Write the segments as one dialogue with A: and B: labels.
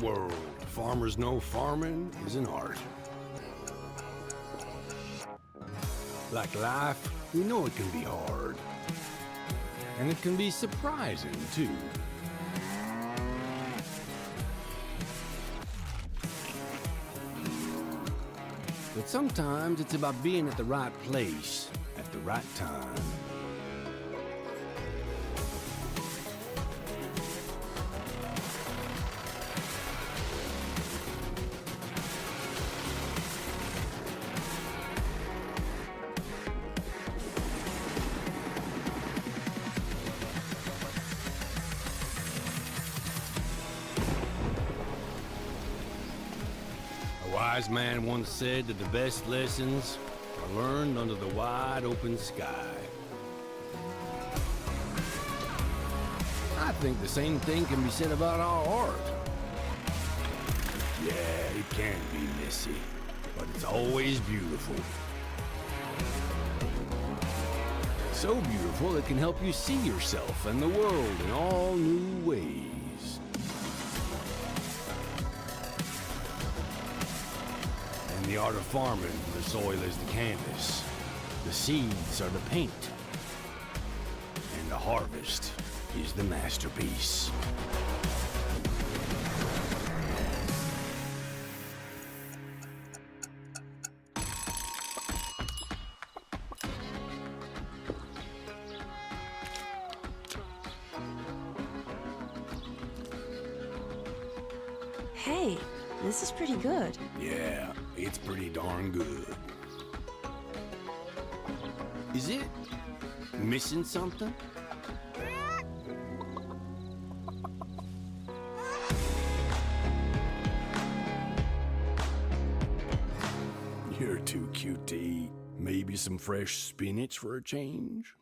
A: world. Farmers know farming is an art. Like life, we know it can be hard. And it can be surprising, too. But sometimes it's about being at the right place at the right time. A wise man once said that the best lessons are learned under the wide open sky. I think the same thing can be said about our art. Yeah, it can be messy, but it's always beautiful. So beautiful it can help you see yourself and the world in all new ways. In the art of farming, the soil is the canvas, the seeds are the paint, and the harvest is the masterpiece.
B: Hey, this is pretty good.
A: Yeah, it's pretty darn good. Is it missing something? You're too cute to eat. Maybe some fresh spinach for a change?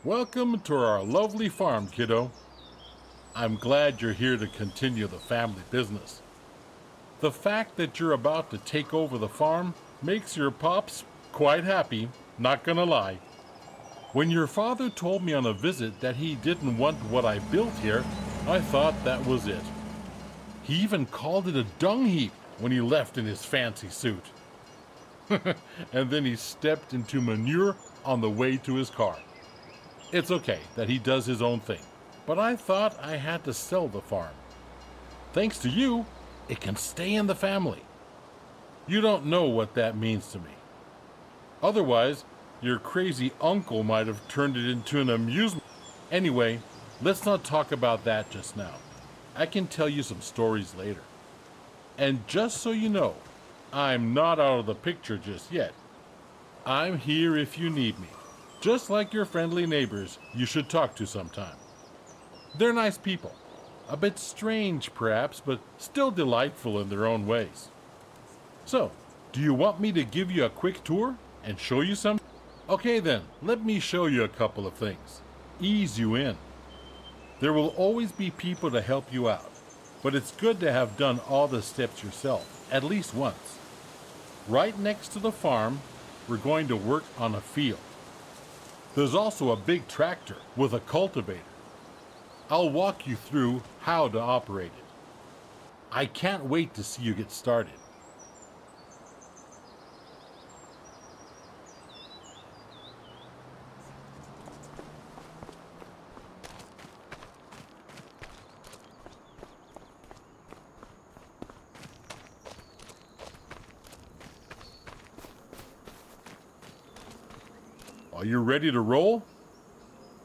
C: Welcome to our lovely farm, kiddo. I'm glad you're here to continue the family business. The fact that you're about to take over the farm makes your pops quite happy, not gonna lie. When your father told me on a visit that he didn't want what I built here, I thought that was it. He even called it a dung heap when he left in his fancy suit. And then he stepped into manure on the way to his car. It's okay that he does his own thing, but I thought I had to sell the farm. Thanks to you, it can stay in the family. You don't know what that means to me. Otherwise, your crazy uncle might have turned it into an amusement. Anyway, let's not talk about that just now. I can tell you some stories later. And just so you know, I'm not out of the picture just yet. I'm here if you need me, just like your friendly neighbors you should talk to sometime. They're nice people, a bit strange perhaps, but still delightful in their own ways. So, do you want me to give you a quick tour and show you some? Okay then, let me show you a couple of things. Ease you in. There will always be people to help you out, but it's good to have done all the steps yourself, at least once. Right next to the farm, we're going to work on a field. There's also a big tractor with a cultivator. I'll walk you through how to operate it. I can't wait to see you get started. Are you ready to roll?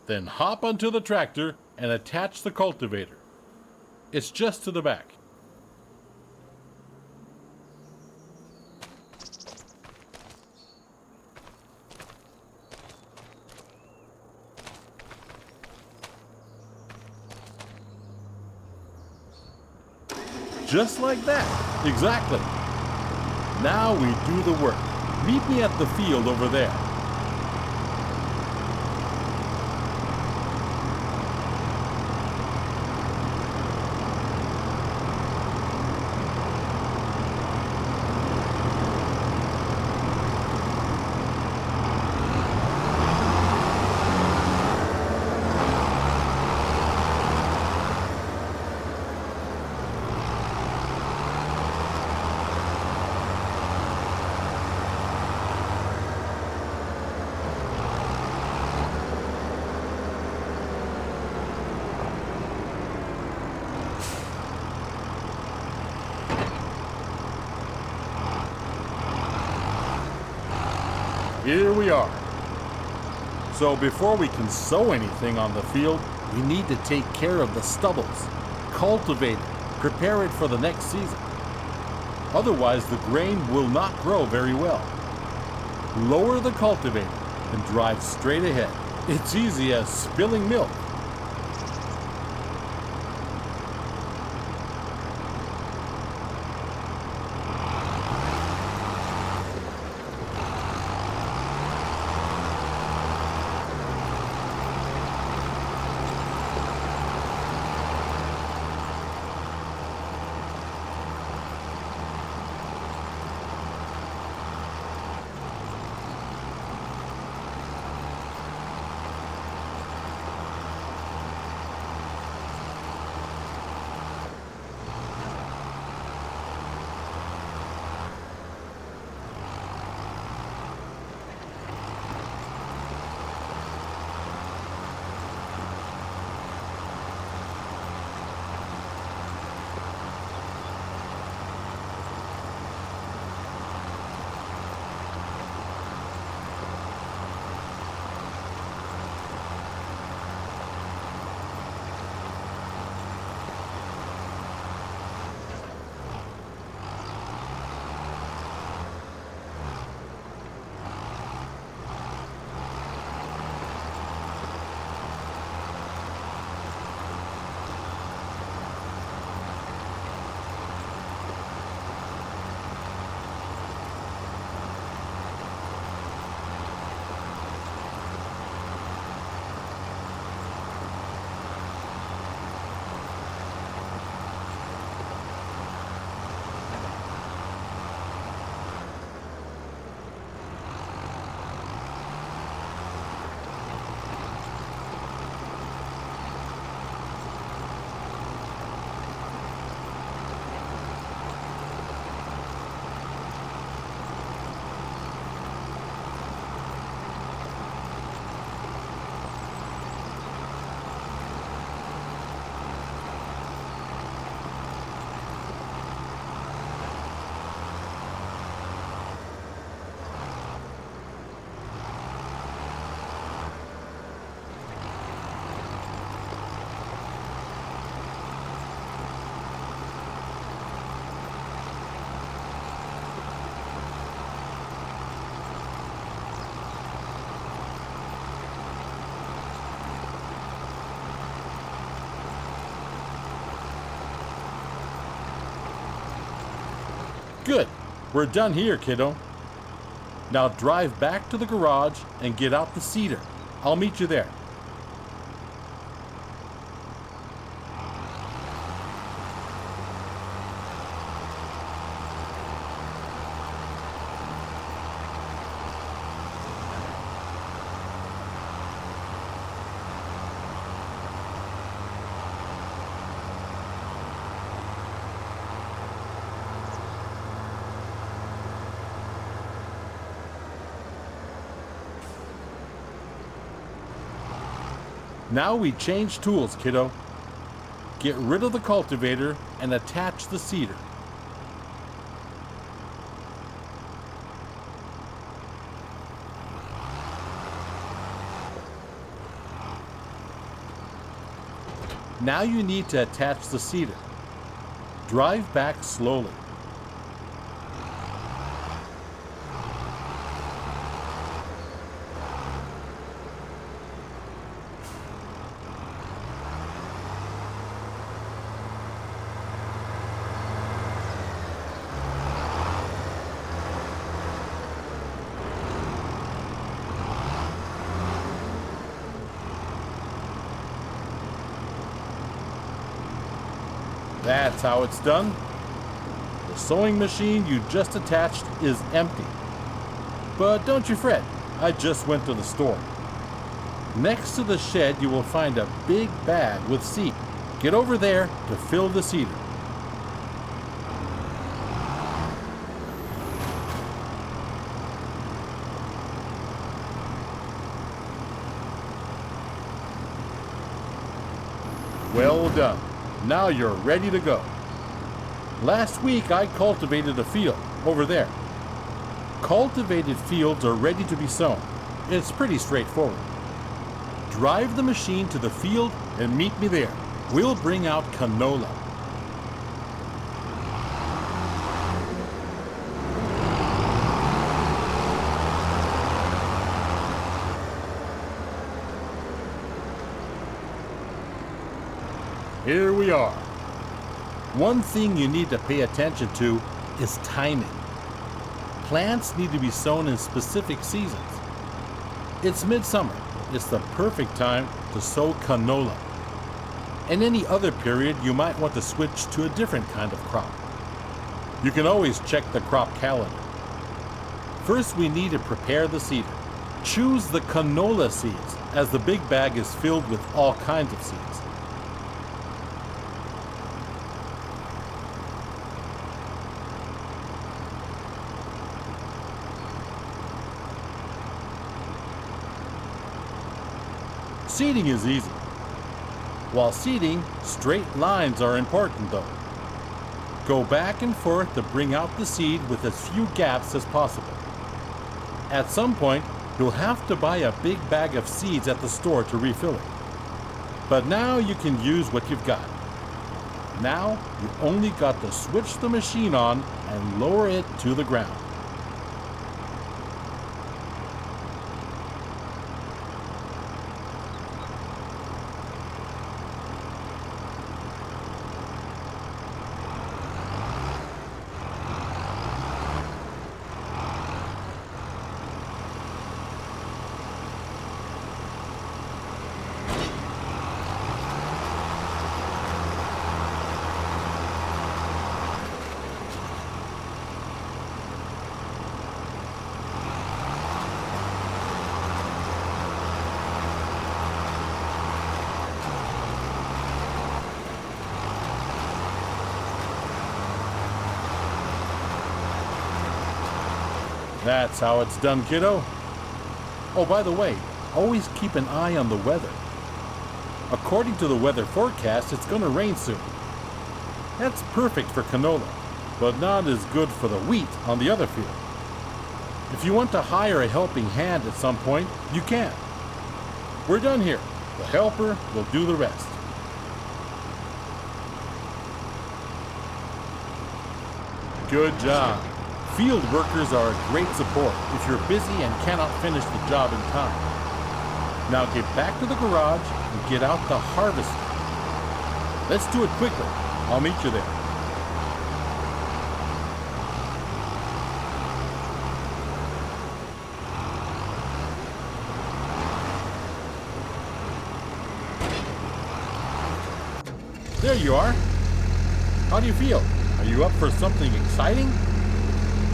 C: Then hop onto the tractor and attach the cultivator. It's just to the back. Just like that. Exactly. Now we do the work. Meet me at the field over there. Here we are. So before we can sow anything on the field, we need to take care of the stubbles, cultivate it, prepare it for the next season. Otherwise, the grain will not grow very well. Lower the cultivator and drive straight ahead. It's easy as spilling milk. We're done here, kiddo. Now drive back to the garage and get out the cedar. I'll meet you there. Now we change tools, kiddo. Get rid of the cultivator and attach the cedar. Now you need to attach the cedar. Drive back slowly. That's how it's done. The sewing machine you just attached is empty. But don't you fret, I just went to the store. Next to the shed you will find a big bag with seed. Get over there to fill the cedar. Well done. Now you're ready to go. Last week I cultivated a field over there. Cultivated fields are ready to be sown. It's pretty straightforward. Drive the machine to the field and meet me there. We'll bring out canola. Here we are. One thing you need to pay attention to is timing. Plants need to be sown in specific seasons. It's midsummer. It's the perfect time to sow canola. In any other period, you might want to switch to a different kind of crop. You can always check the crop calendar. First, we need to prepare the cedar. Choose the canola seeds, as the big bag is filled with all kinds of seeds. Seeding is easy. While seeding, straight lines are important though. Go back and forth to bring out the seed with as few gaps as possible. At some point, you'll have to buy a big bag of seeds at the store to refill it. But now you can use what you've got. Now, you only got to switch the machine on and lower it to the ground. That's how it's done, kiddo. Oh, by the way, always keep an eye on the weather. According to the weather forecast, it's going to rain soon. That's perfect for canola, but not as good for the wheat on the other field. If you want to hire a helping hand at some point, you can. We're done here. The helper will do the rest. Good job. Field workers are a great support if you're busy and cannot finish the job in time. Now get back to the garage and get out the harvester. Let's do it quickly. I'll meet you there. There you are. How do you feel? Are you up for something exciting?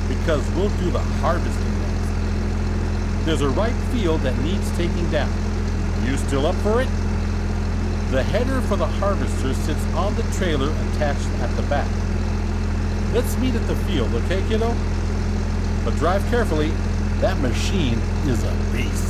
C: Because we'll do the harvesting next. There's a ripe field that needs taking down. You still up for it? The header for the harvester sits on the trailer attached at the back. Let's meet at the field, okay, kiddo? But drive carefully. That machine is a beast.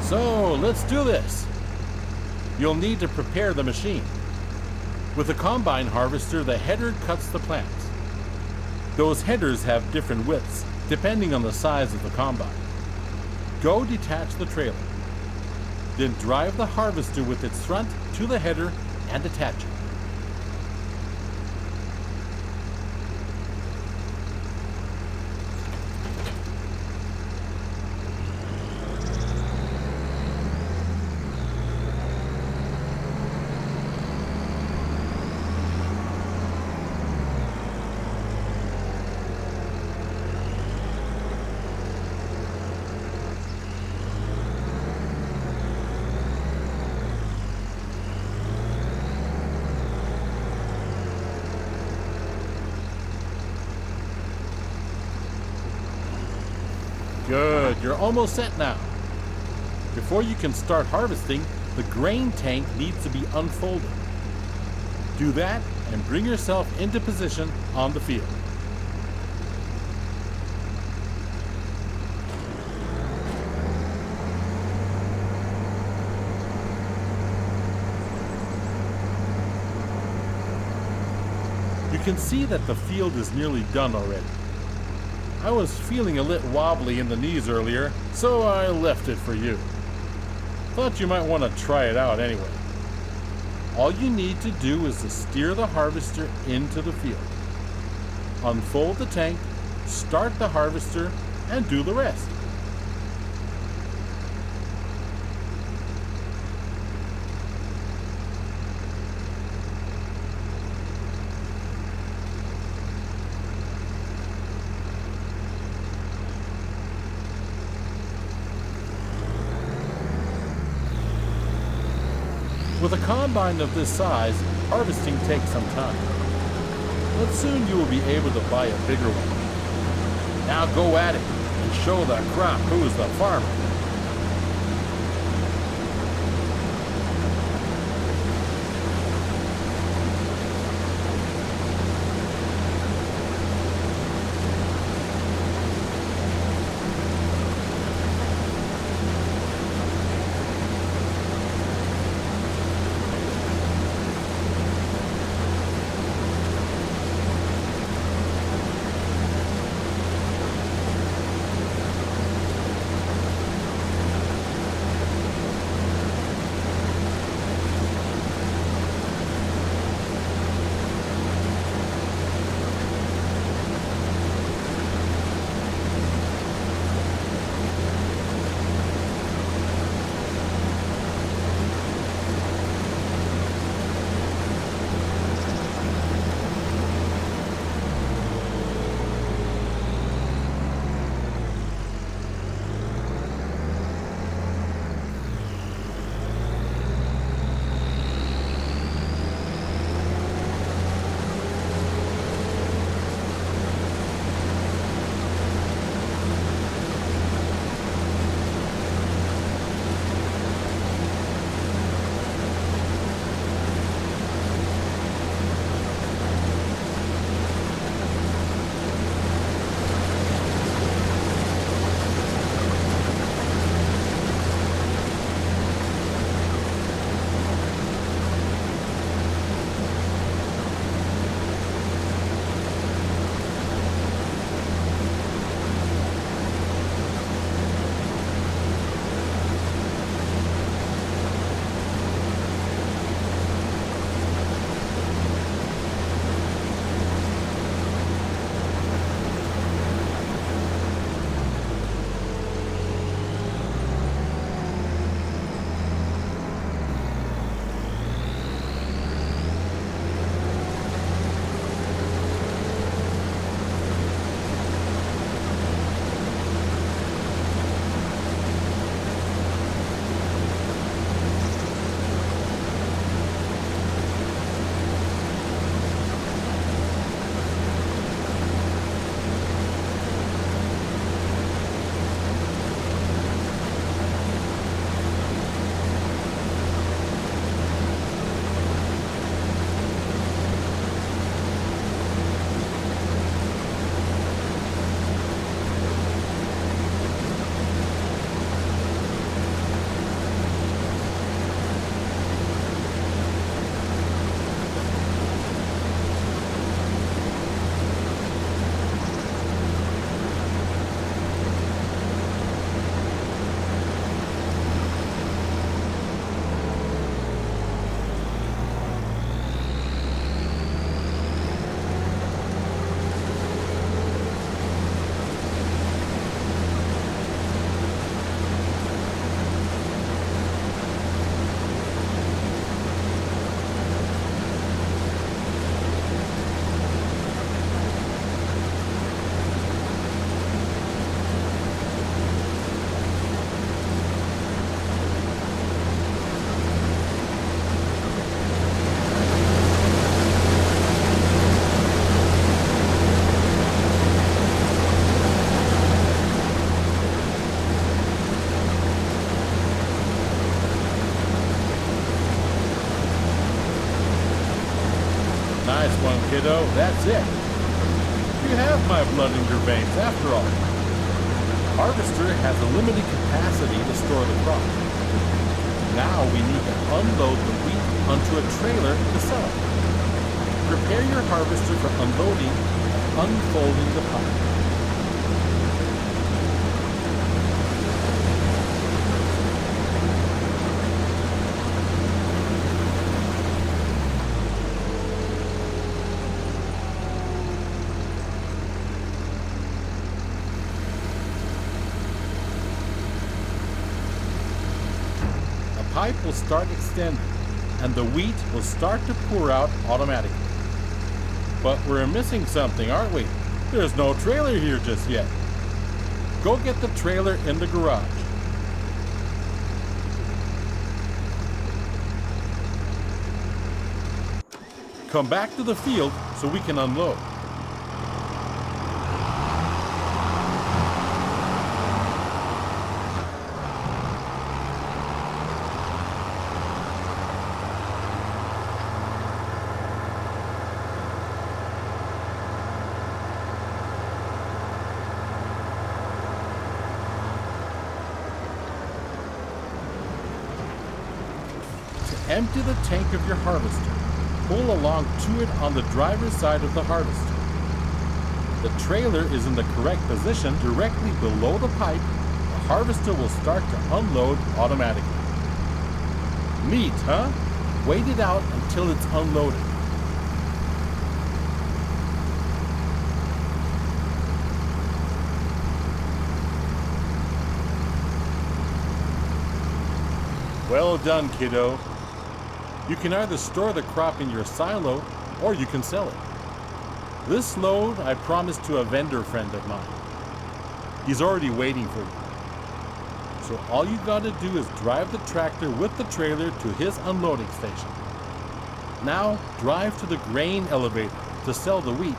C: So, let's do this. You'll need to prepare the machine. With the combine harvester, the header cuts the plants. Those headers have different widths, depending on the size of the combine. Go detach the trailer. Then drive the harvester with its front to the header and attach it. Good, you're almost set now. Before you can start harvesting, the grain tank needs to be unfolded. Do that and bring yourself into position on the field. You can see that the field is nearly done already. I was feeling a little wobbly in the knees earlier, so I left it for you. Thought you might want to try it out anyway. All you need to do is to steer the harvester into the field. Unfold the tank, start the harvester, and do the rest. With a combine of this size, harvesting takes some time. But soon you will be able to buy a bigger one. Now go at it and show the crop who's the farmer. kiddo, that's it. You have my blood in your veins after all. The harvester has a limited capacity to store the crop. Now we need to unload the wheat onto a trailer to sell it. Prepare your harvester for unloading and unfolding the pipe. The pipe will start extending, and the wheat will start to pour out automatically. But we're missing something, aren't we? There's no trailer here just yet. Go get the trailer in the garage. Come back to the field so we can unload. Empty the tank of your harvester. Pull along to it on the driver's side of the harvester. The trailer is in the correct position directly below the pipe. The harvester will start to unload automatically. Neat, huh? Wait it out until it's unloaded. Well done, kiddo. You can either store the crop in your silo or you can sell it. This load I promised to a vendor friend of mine. He's already waiting for you. So all you gotta do is drive the tractor with the trailer to his unloading station. Now drive to the grain elevator to sell the wheat.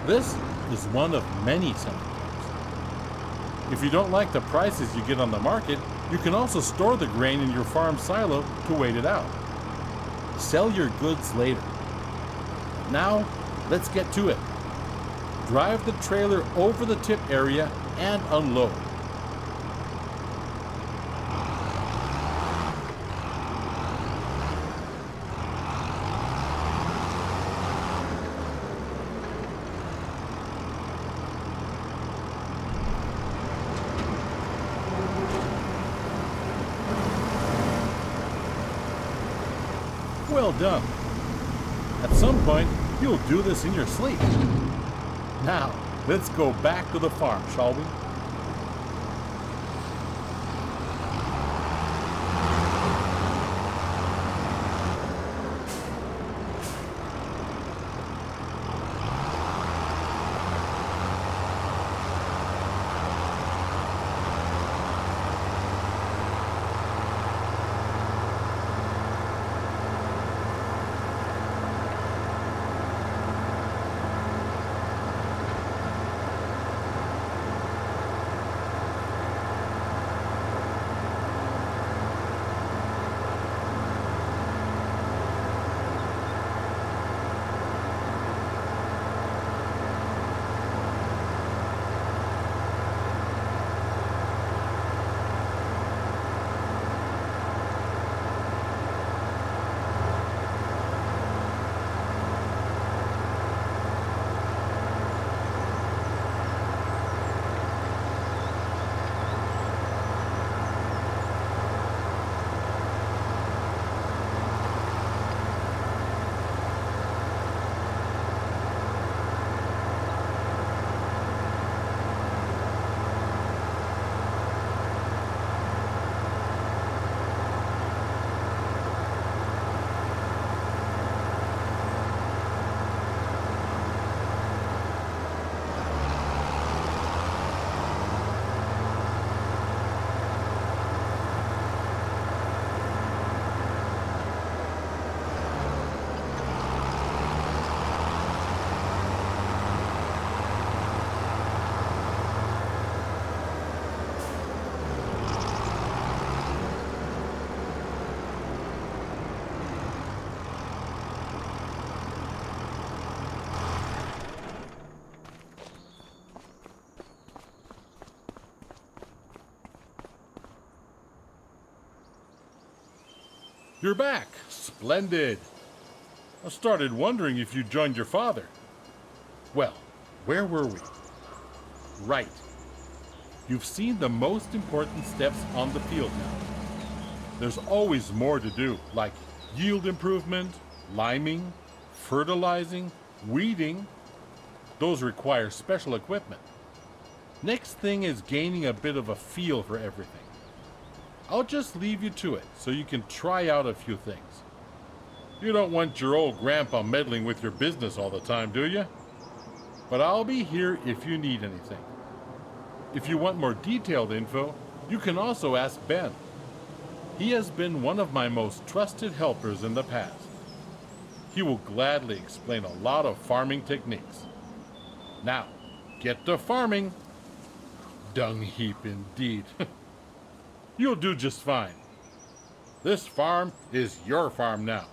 C: This is one of many selling points. If you don't like the prices you get on the market, you can also store the grain in your farm silo to wait it out. Sell your goods later. Now, let's get to it. Drive the trailer over the tip area and unload. Well done. At some point, you'll do this in your sleep. Now, let's go back to the farm, shall we? You're back. Splendid. I started wondering if you joined your father. Well, where were we? Right. You've seen the most important steps on the field now. There's always more to do, like yield improvement, liming, fertilizing, weeding. Those require special equipment. Next thing is gaining a bit of a feel for everything. I'll just leave you to it so you can try out a few things. You don't want your old grandpa meddling with your business all the time, do you? But I'll be here if you need anything. If you want more detailed info, you can also ask Ben. He has been one of my most trusted helpers in the past. He will gladly explain a lot of farming techniques. Now, get to farming. Dung heap indeed. You'll do just fine. This farm is your farm now.